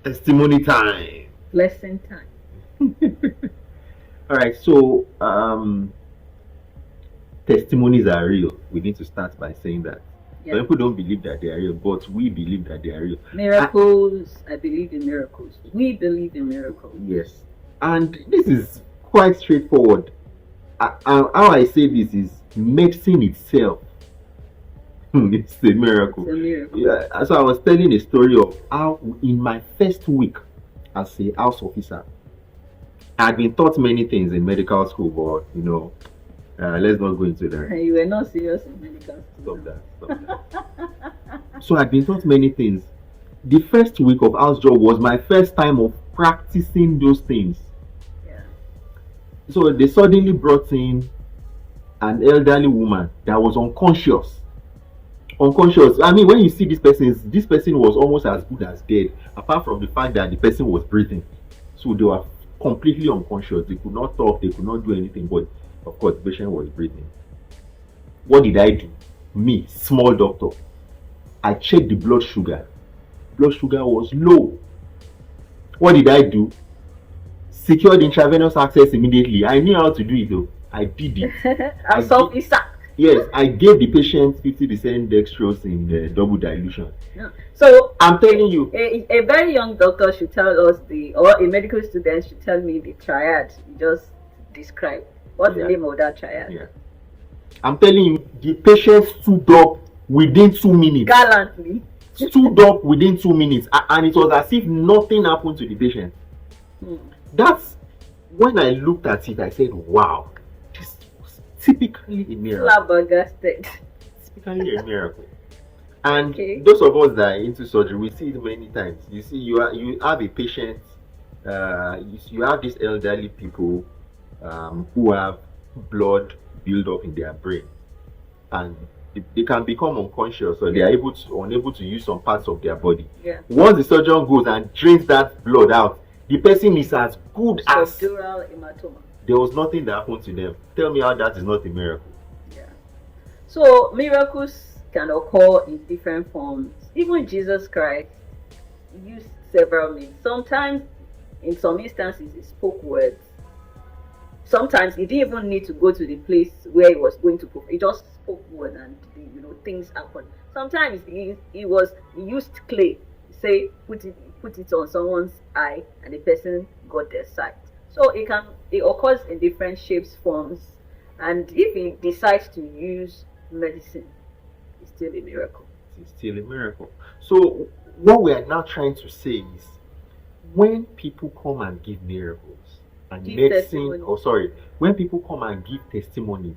Testimony time. Blessing time. All right, so testimonies are real. We need to start by saying that. Yeah. Some people don't believe that they are real, but we believe that they are real. Miracles. I believe in miracles. We believe in miracles. Yes, and this is quite straightforward. How I say this is medicine itself. It's a miracle. It's a miracle. Yeah, so I was telling a story of how in my first week as a house officer, I had been taught many things in medical school, but let's not go into that. You were not serious in medical school. Stop that. So I'd been taught many things. The first week of house job was my first time of practicing those things. Yeah. So they suddenly brought in an elderly woman that was unconscious. I mean, when you see this person was almost as good as dead, apart from the fact that the person was breathing. So they were completely unconscious. They could not talk, they could not do anything, but of course the patient was breathing. What did I do? Me, small doctor, I checked the blood sugar. Blood sugar was low. What did I do? Secured intravenous access immediately. I knew how to do it though. I did it. Yes, I gave the patient 50% dextrose in the double dilution. Yeah. So I'm telling you, a very young doctor should tell us or a medical student should tell me the triad you just described. What's the name of that triad? Yeah. I'm telling you, the patient stood up within 2 minutes. Gallantly. Stood up within 2 minutes, and it was as if nothing happened to the patient. That's when I looked at it, I said, wow, this was typically a miracle. Flabbergasted. Typically a miracle. And those of us that are into surgery, we see it many times. You see, you have a patient, you have these elderly people who have blood build up in their brain, and they can become unconscious, or they are unable to use some parts of their body. Yeah. Once the surgeon goes and drains that blood out, the person is as good as subdural hematoma. There was nothing that happened to them. Tell me how that is not a miracle. Yeah. So miracles can occur in different forms. Even Jesus Christ used several means. Sometimes, in some instances, he spoke words. Sometimes he didn't even need to go to the place where he was going to go. He just spoke word and things happened. Sometimes he used clay. Say put it on someone's eye and the person got their sight. So it occurs in different shapes, forms, and if he decides to use medicine, it's still a miracle. It's still a miracle. So what we are now trying to say is, when people come and give miracles and when people come and give testimonies,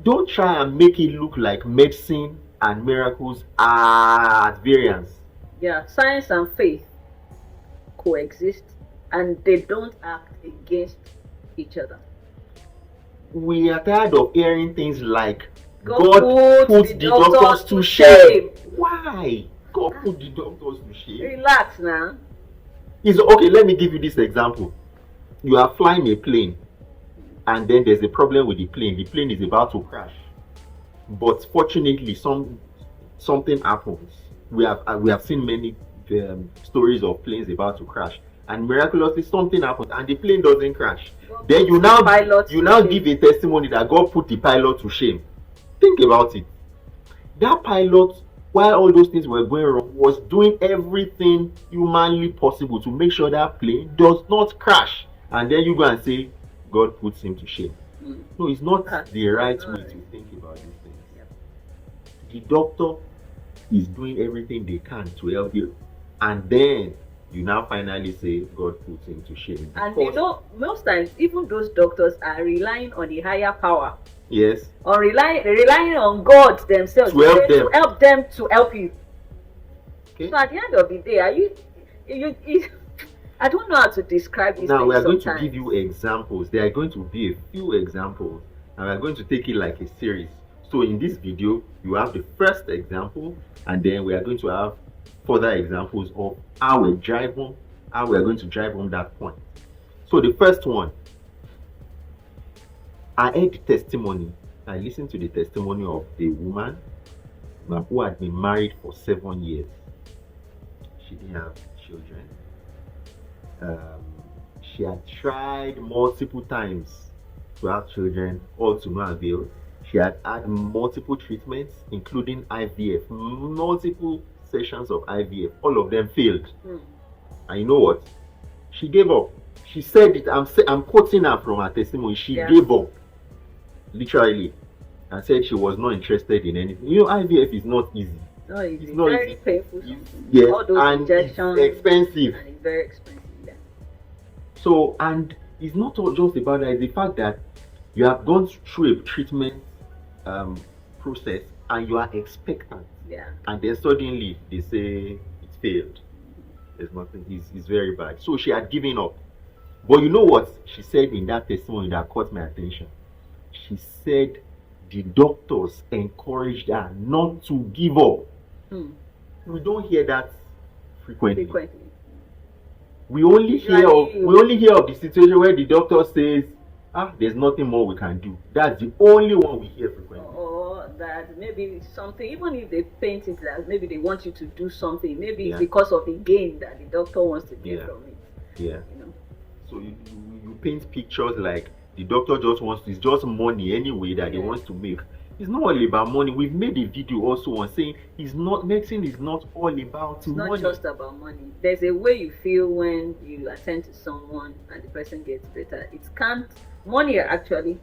don't try and make it look like medicine and miracles are at variance. Yeah, science and faith coexist, and they don't act against each other. We are tired of hearing things like God put the doctors to shame. Why? God put the doctors to shame. Relax now. Okay, let me give you this example. You are flying a plane, and then there's a problem with the plane. The plane is about to crash, but fortunately, something happens. We have seen many stories of planes about to crash, and miraculously something happens, and the plane doesn't crash. Then you now give a testimony that God put the pilot to shame. Think about it. That pilot, while all those things were going wrong, was doing everything humanly possible to make sure that plane does not crash. And then you go and say, God puts him to shame. No, it's not the right way to think about these things. The doctor is doing everything they can to help you. And then you now finally say, God puts him to shame. And most times, even those doctors are relying on the higher power. Yes. Or relying on God themselves to help them to help you. Okay. So at the end of the day, I don't know how to describe this. Now we are going to give you examples. There are going to be a few examples, and we are going to take it like a series. So in this video, you have the first example, and then we are going to have further examples of how we are going to drive home that point. So the first one, I heard the testimony. I listened to the testimony of a woman who had been married for 7 years. children. Um, she had tried multiple times to have children, all to no avail. She had multiple treatments, including IVF, multiple sessions of IVF. All of them failed. And you know what? She gave up. She said it. I'm quoting her from her testimony. She gave up, literally, and said she was not interested in anything. You know, IVF is not easy. No, it's not very easy. Painful. Yes, all those and injections, it's expensive. And it's very expensive. Yeah. So, and it's not all just about that. It's the fact that you have gone through a treatment process and you are expectant. Yeah. And then suddenly they say it failed. There's nothing. It's very bad. So she had given up. But you know what she said in that testimony that caught my attention? She said the doctors encouraged her not to give up. We don't hear that frequently. We only hear of the situation where the doctor says, there's nothing more we can do. That's the only one we hear frequently. Or that maybe something, even if they paint it as maybe they want you to do something, maybe it's because of the gain that the doctor wants to get from it. Yeah. You know. So you paint pictures like the doctor just wants to, it's just money anyway that he wants to make. It's not all about money. We've made a video also on saying medicine is not all about money. It's not just about money. There's a way you feel when you attend to someone and the person gets better. Money actually,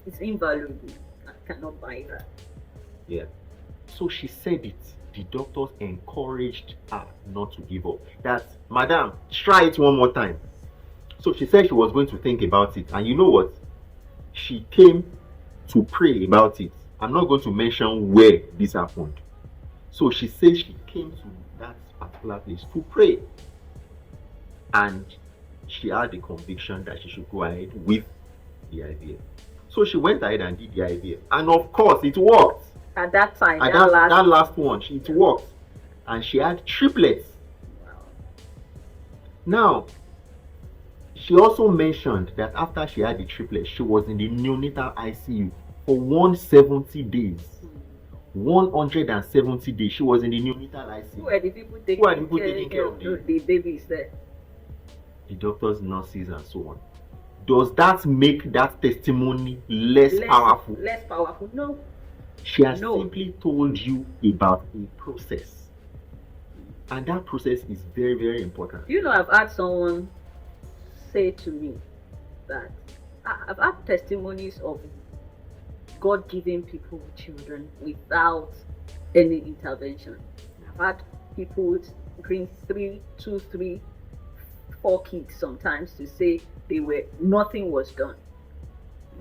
it's invaluable. I cannot buy that. Yeah. So she said it. The doctors encouraged her not to give up. That, madam, try it one more time. So she said she was going to think about it. And you know what? She came to pray about it. I'm not going to mention where this happened. So she said she came to that particular place to pray. And she had the conviction that she should go ahead with the IVF. So she went ahead and did the IVF. And of course, it worked. At that time, that last one, it worked. And she had triplets. Wow. Now, she also mentioned that after she had the triplets, she was in the neonatal ICU for 170 days. 170 days. She was in the neonatal ICU. Who are the people taking care of the babies there? The doctors, nurses, and so on. Does that make that testimony less powerful? Less powerful? No. She has simply told you about a process. And that process is very, very important. You know, I've had someone say to me that I've had testimonies of God giving people children without any intervention. I've had people bring 3, 2, 3, 4 kids sometimes to say nothing was done.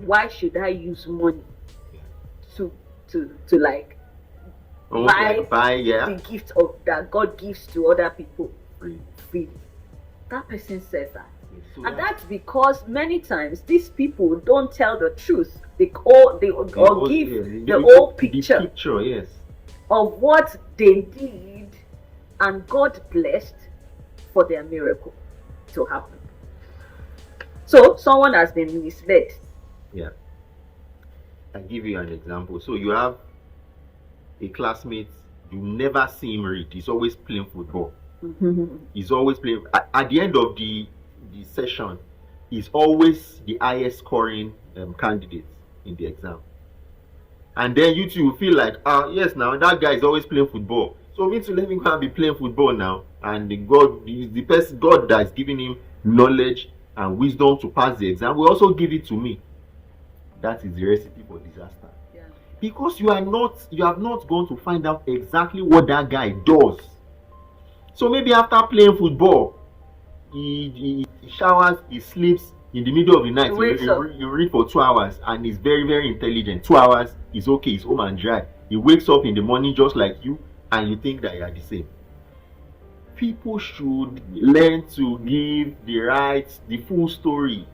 Why should I use money to like buy the gift of that God gives to other people free? That person says that. And that's because many times these people don't tell the truth. They give the whole picture of what they did, and God blessed for their miracle to happen. So someone has been misled. Yeah. I'll give you an example. So you have a classmate, you never see him read. He's always playing football. He's always playing. At the end of the session, he's always the highest scoring candidate in the exam. And then you two feel like, yes, now that guy is always playing football. So me too, let me go and be playing football now. And God that's giving him knowledge and wisdom to pass the exam will also give it to me. That is the recipe for disaster. Yeah. Because you have not gone to find out exactly what that guy does. So maybe after playing football, he showers, he sleeps in the middle of the night. He read for 2 hours and he's very, very intelligent. 2 hours is okay, he's home and dry. He wakes up in the morning just like you, and you think that you are the same. People should learn to give the full story,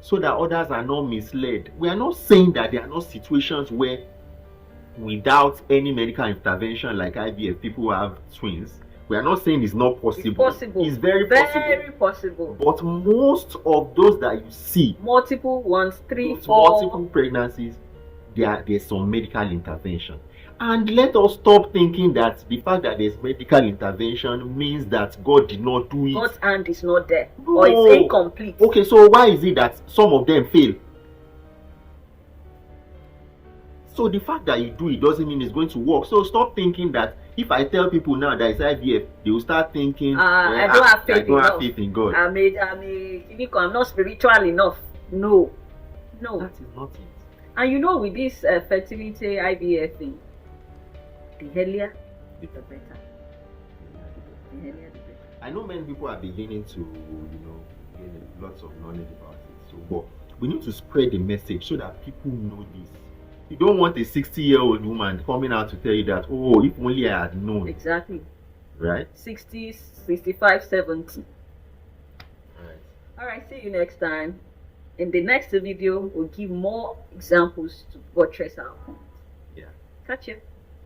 so that others are not misled. We are not saying that there are not situations where without any medical intervention like IVF, people have twins. We are not saying it's not possible. It's possible. It's very possible. But most of those that you see, multiple ones, 3, 4, multiple pregnancies, there's some medical intervention. And let us stop thinking that the fact that there's medical intervention means that God did not do it. God's hand is not there, No. or it's incomplete. Okay, so why is it that some of them fail? So the fact that you do it doesn't mean it's going to work. So stop thinking that if I tell people now that it's IVF, they will start thinking, I don't have faith I don't have faith in God. I'm not spiritual enough. No. That is not it. And you know, with this fertility IVF thing, the earlier the better. The earlier the better. I know many people are beginning to, gain lots of knowledge about it. So, but we need to spread the message so that people know this. You don't want a 60-year-old woman coming out to tell you that, oh, if only I had known. Exactly. Right? 60, 65, 70. Right. Alright, see you next time. In the next video, we'll give more examples to buttress our point. Yeah. Catch you.